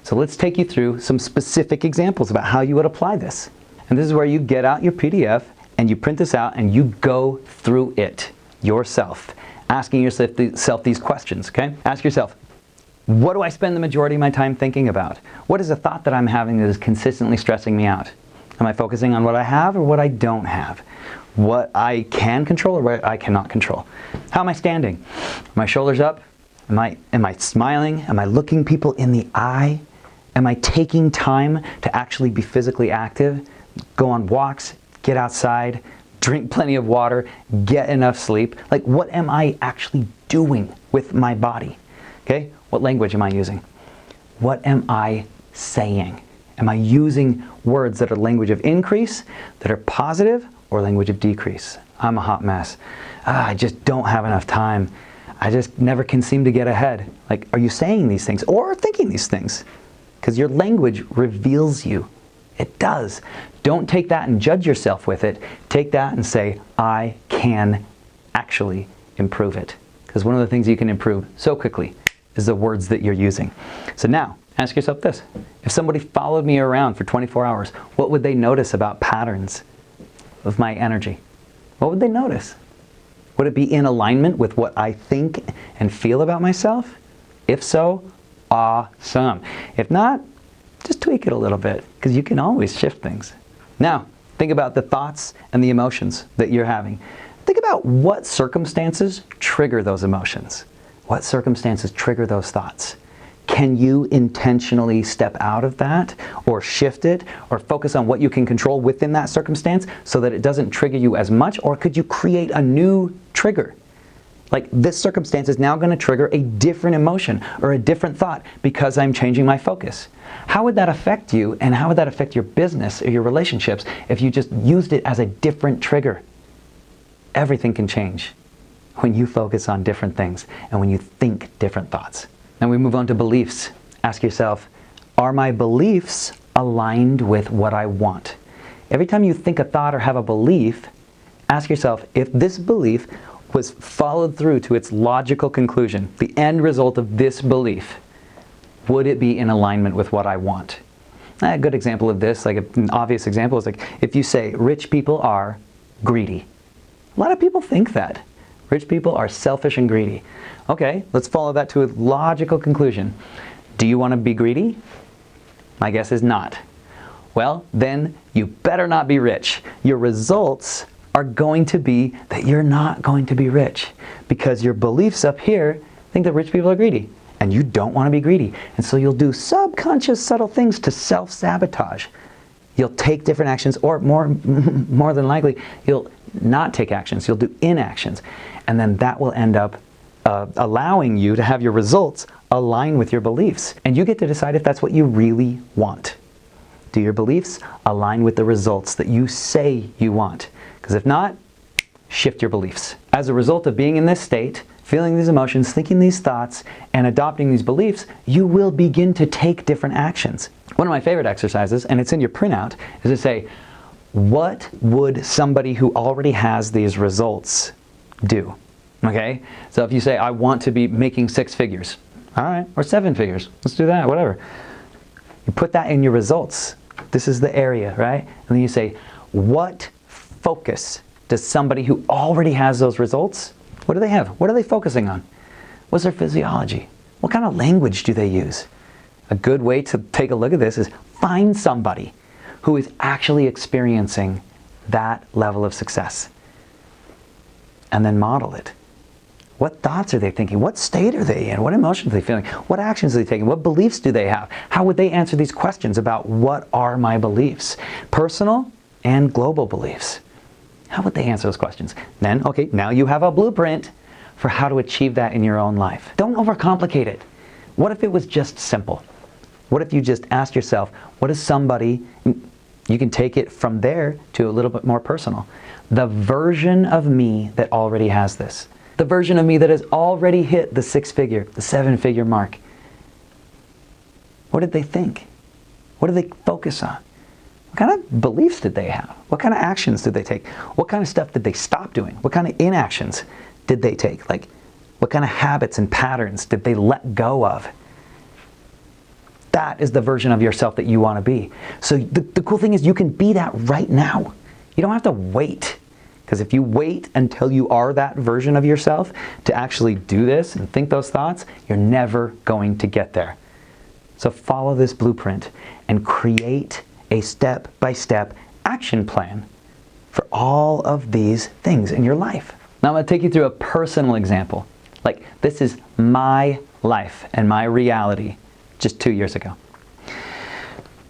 So let's take you through some specific examples about how you would apply this. And this is where you get out your PDF and you print this out and you go through it yourself, asking yourself these questions, okay? Ask yourself, what do I spend the majority of my time thinking about? What is a thought that I'm having that is consistently stressing me out? Am I focusing on what I have or what I don't have? What I can control or what I cannot control? How am I standing? Are my shoulders up? Am I smiling? Am I looking people in the eye? Am I taking time to actually be physically active? Go on walks, get outside, drink plenty of water, get enough sleep. Like, what am I actually doing with my body? Okay? What language am I using? What am I saying? Am I using words that are language of increase, that are positive, or language of decrease? I'm a hot mess. I just don't have enough time. I just never can seem to get ahead. Like, are you saying these things or thinking these things? Because your language reveals you. It does. Don't take that and judge yourself with it. Take that and say, I can actually improve it. Because one of the things you can improve so quickly is the words that you're using. So now, ask yourself this. If somebody followed me around for 24 hours, what would they notice about patterns of my energy? What would they notice? Would it be in alignment with what I think and feel about myself? If so, awesome. If not, just tweak it a little bit, because you can always shift things. Now, think about the thoughts and the emotions that you're having. Think about what circumstances trigger those emotions. What circumstances trigger those thoughts? Can you intentionally step out of that, or shift it, or focus on what you can control within that circumstance so that it doesn't trigger you as much? Or could you create a new trigger? Like, this circumstance is now going to trigger a different emotion or a different thought because I'm changing my focus. How would that affect you, and how would that affect your business or your relationships if you just used it as a different trigger? Everything can change when you focus on different things and when you think different thoughts. Now we move on to beliefs. Ask yourself, are my beliefs aligned with what I want? Every time you think a thought or have a belief, ask yourself, if this belief was followed through to its logical conclusion, the end result of this belief, would it be in alignment with what I want? A good example of this, like an obvious example, is like if you say rich people are greedy. A lot of people think that. Rich people are selfish and greedy. Okay, let's follow that to a logical conclusion. Do you want to be greedy? My guess is not. Well, then you better not be rich. Your results are going to be that you're not going to be rich, because your beliefs up here think that rich people are greedy, and you don't want to be greedy. And so you'll do subconscious subtle things to self-sabotage. You'll take different actions, or more than likely, you'll not take actions. You'll do inactions. And then that will end up allowing you to have your results align with your beliefs. And you get to decide if that's what you really want. Do your beliefs align with the results that you say you want? Because if not, shift your beliefs. As a result of being in this state, feeling these emotions, thinking these thoughts, and adopting these beliefs, you will begin to take different actions. One of my favorite exercises, and it's in your printout, is to say, what would somebody who already has these results do? Okay? So if you say, I want to be making 6 figures, all right, or 7 figures, let's do that, whatever. You put that in your results. This is the area, right? And then you say, what focus does somebody who already has those results, what do they have? What are they focusing on? What's their physiology? What kind of language do they use? A good way to take a look at this is find somebody who is actually experiencing that level of success, and then model it. What thoughts are they thinking? What state are they in? What emotions are they feeling? What actions are they taking? What beliefs do they have? How would they answer these questions about what are my beliefs? Personal and global beliefs. How would they answer those questions? Then, okay, now you have a blueprint for how to achieve that in your own life. Don't overcomplicate it. What if it was just simple? What if you just asked yourself, what is somebody, you can take it from there to a little bit more personal. The version of me that already has this. The version of me that has already hit the 6-figure, the 7-figure mark. What did they think? What did they focus on? What kind of beliefs did they have? What kind of actions did they take? What kind of stuff did they stop doing? What kind of inactions did they take? Like, what kind of habits and patterns did they let go of? that is the version of yourself that you want to be. So the cool thing is you can be that right now. You don't have to wait. Because if you wait until you are that version of yourself to actually do this and think those thoughts, you're never going to get there. So follow this blueprint and create a step-by-step action plan for all of these things in your life. Now I'm going to take you through a personal example. Like, this is my life and my reality just 2 years ago.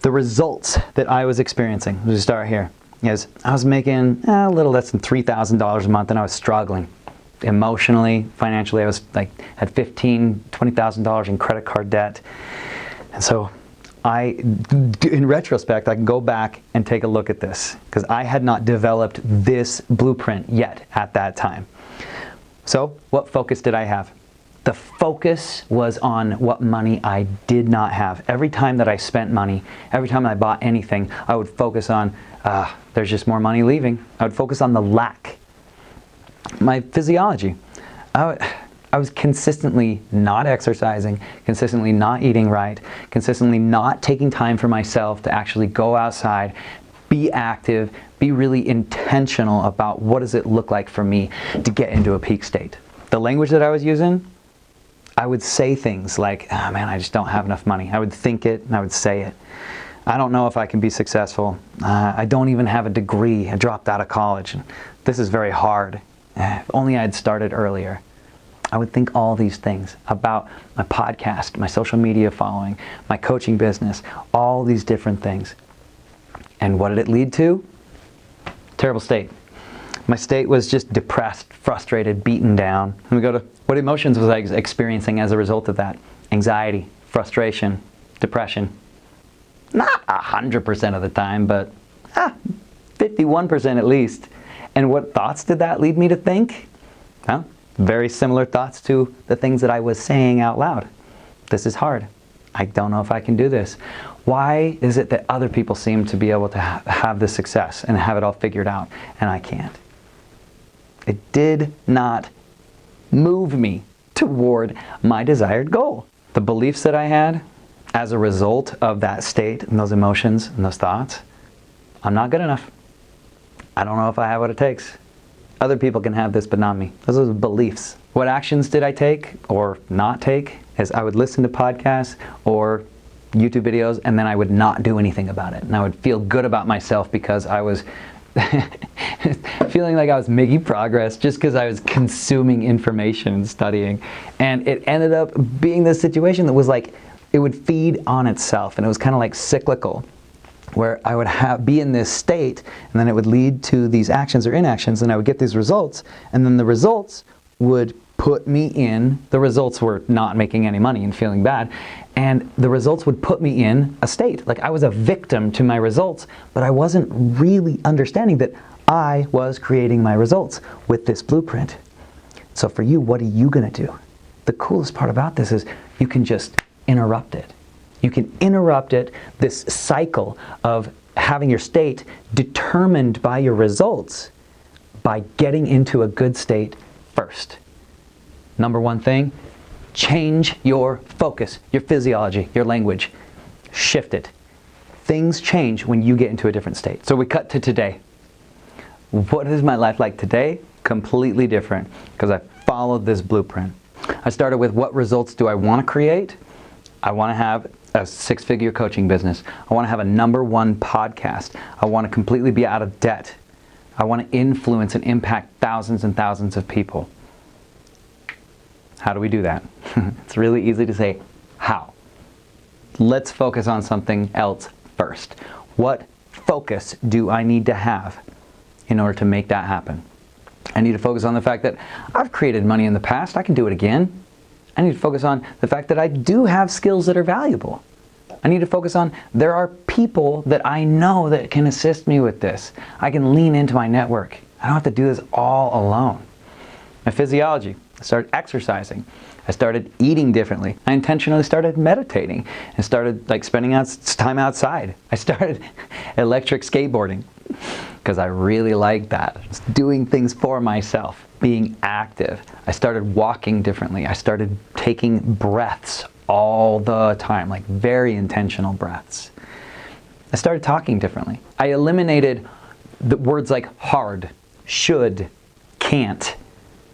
The results that I was experiencing, let's start here, is I was making a little less than $3,000 a month, and I was struggling emotionally, financially. I was like, had $15,000, $20,000 in credit card debt. And so in retrospect, I can go back and take a look at this because I had not developed this blueprint yet at that time. So what focus did I have? The focus was on what money I did not have. Every time that I spent money, every time I bought anything, I would focus on, there's just more money leaving. I would focus on the lack. My physiology. I was consistently not exercising, consistently not eating right, consistently not taking time for myself to actually go outside, be active, be really intentional about what does it look like for me to get into a peak state. The language that I was using, I would say things like, oh man, I just don't have enough money. I would think it and I would say it. I don't know if I can be successful. I don't even have a degree. I dropped out of college. This is very hard. If only I had started earlier. I would think all these things about my podcast, my social media following, my coaching business, all these different things. And what did it lead to? Terrible state. My state was just depressed, frustrated, beaten down. And we go to what emotions was I experiencing as a result of that? Anxiety, frustration, depression. Not 100% of the time, but 51% at least. And what thoughts did that lead me to think? Well, very similar thoughts to the things that I was saying out loud. This is hard. I don't know if I can do this. Why is it that other people seem to be able to have this success and have it all figured out and I can't? It did not move me toward my desired goal. The beliefs that I had as a result of that state and those emotions and those thoughts, I'm not good enough. I don't know if I have what it takes. Other people can have this, but not me. Those are beliefs. What actions did I take or not take? Is I would listen to podcasts or YouTube videos, and then I would not do anything about it. And I would feel good about myself because I was feeling like I was making progress just because I was consuming information and studying. And it ended up being this situation that was like, it would feed on itself, and it was kind of like cyclical, where I would be in this state, and then it would lead to these actions or inactions, and I would get these results, and then the results would put me in, the results were not making any money and feeling bad, and the results would put me in a state. Like I was a victim to my results, but I wasn't really understanding that I was creating my results with this blueprint. So for you, what are you gonna do? The coolest part about this is you can just interrupt it. You can interrupt it, this cycle of having your state determined by your results by getting into a good state first. Number one thing, change your focus, your physiology, your language. Shift it. Things change when you get into a different state. So we cut to today. What is my life like today? Completely different because I followed this blueprint. I started with what results do I want to create? I want to have a six-figure coaching business. I want to have a #1 podcast. I want to completely be out of debt. I want to influence and impact thousands and thousands of people. How do we do that? It's really easy to say, how? Let's focus on something else first. What focus do I need to have in order to make that happen? I need to focus on the fact that I've created money in the past. I can do it again. I need to focus on the fact that I do have skills that are valuable. I need to focus on there are people that I know that can assist me with this. I can lean into my network. I don't have to do this all alone. My physiology. I started exercising. I started eating differently. I intentionally started meditating and started spending time outside. I started electric skateboarding because I really like that. Just doing things for myself, being active. I started walking differently. I started taking breaths all the time, like very intentional breaths. I started talking differently. I eliminated the words like hard, should, can't.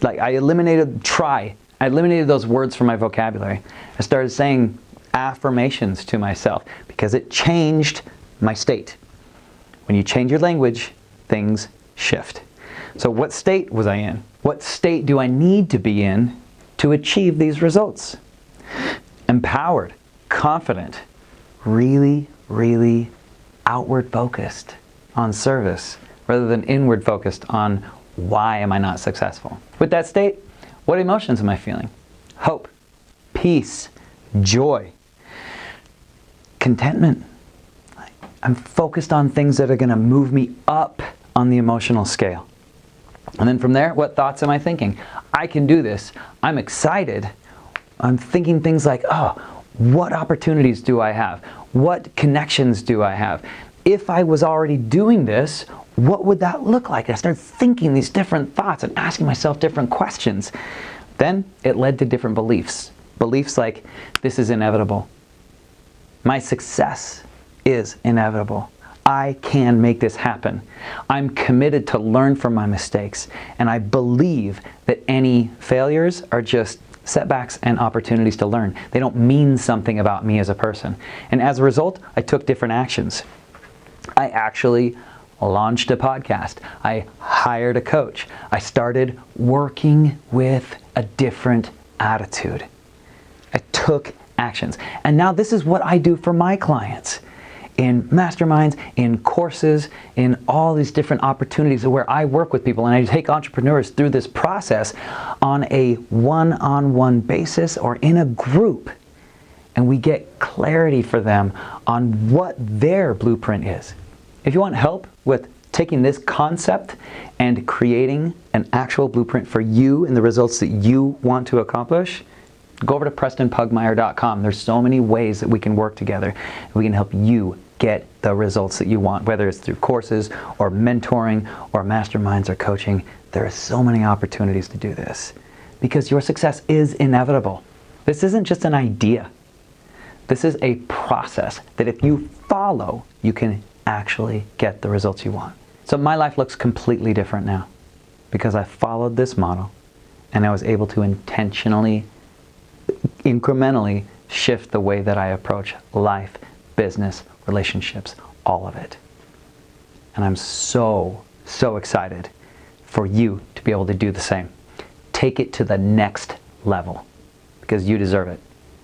Like I eliminated try. I eliminated those words from my vocabulary. I started saying affirmations to myself because it changed my state. When you change your language, things shift. So what state was I in? What state do I need to be in to achieve these results? Empowered, confident, really, really outward focused on service rather than inward focused on why am I not successful. With that state, what emotions am I feeling? Hope, peace, joy, contentment. I'm focused on things that are going to move me up on the emotional scale. And then from there, what thoughts am I thinking? I can do this. I'm excited. I'm thinking things like, oh, what opportunities do I have? What connections do I have? If I was already doing this, what would that look like? And I started thinking these different thoughts and asking myself different questions. Then it led to different beliefs. Beliefs like, this is inevitable. My success is inevitable. I can make this happen. I'm committed to learn from my mistakes, and I believe that any failures are just setbacks and opportunities to learn. They don't mean something about me as a person. And as a result, I took different actions. I actually launched a podcast. I hired a coach. I started working with a different attitude. I took actions. And now this is what I do for my clients. In masterminds, in courses, in all these different opportunities where I work with people and I take entrepreneurs through this process on a one-on-one basis or in a group. And we get clarity for them on what their blueprint is. If you want help with taking this concept and creating an actual blueprint for you and the results that you want to accomplish, go over to PrestonPugmire.com. There's so many ways that we can work together. We can help you get the results that you want, whether it's through courses or mentoring or masterminds or coaching. There are so many opportunities to do this because your success is inevitable. This isn't just an idea. This is a process that if you follow, you can actually get the results you want. So my life looks completely different now because I followed this model and I was able to intentionally, incrementally shift the way that I approach life, business, relationships, all of it. And I'm so, so excited for you to be able to do the same. Take it to the next level because you deserve it.